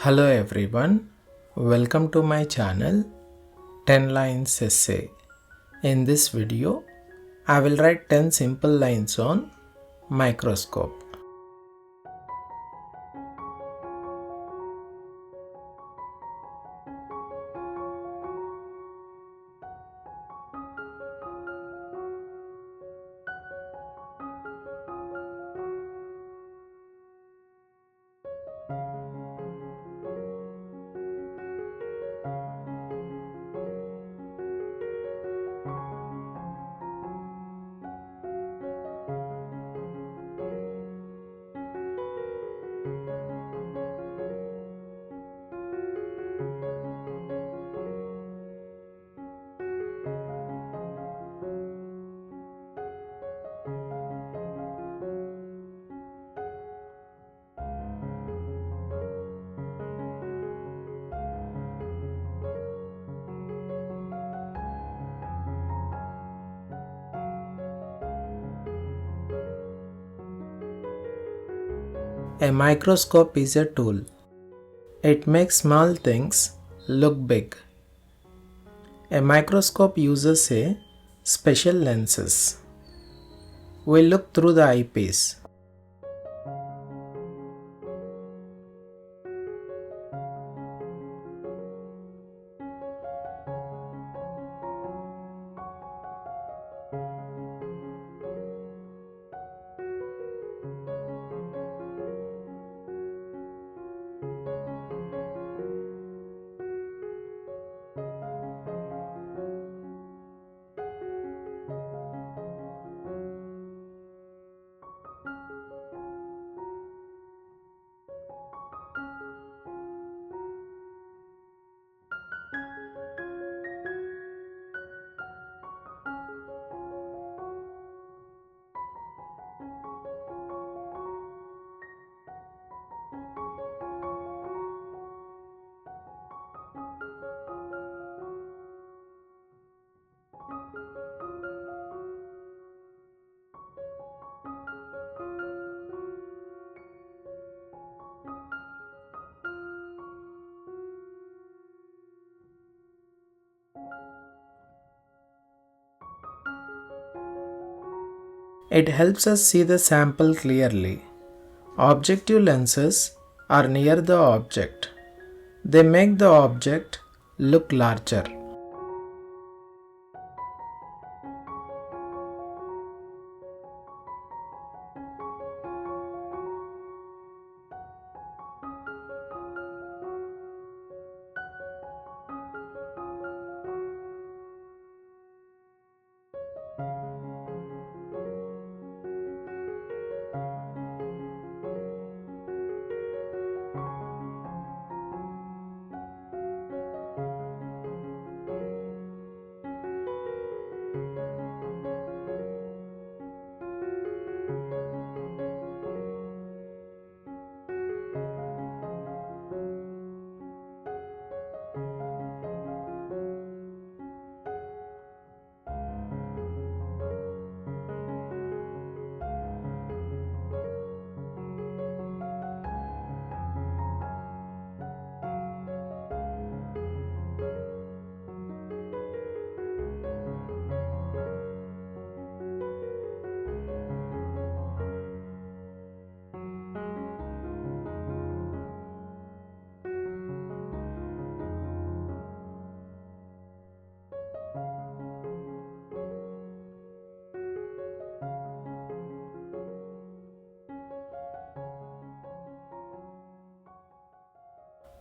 Hello everyone, welcome to my channel 10 lines essay. In this video, I will write 10 simple lines on microscope. A microscope is a tool. It makes small things look big. A microscope uses a special lenses. We look through the eyepiece. It helps us see the sample clearly. Objective lenses are near the object. They make the object look larger.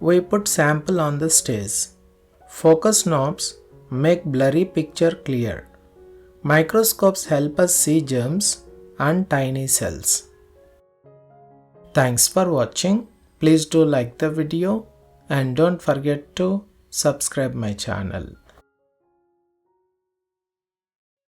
We put sample on the stage. Focus knobs make blurry picture clear. Microscopes help us see germs and tiny cells. Thanks for watching. Please do like the video and don't forget to subscribe my channel.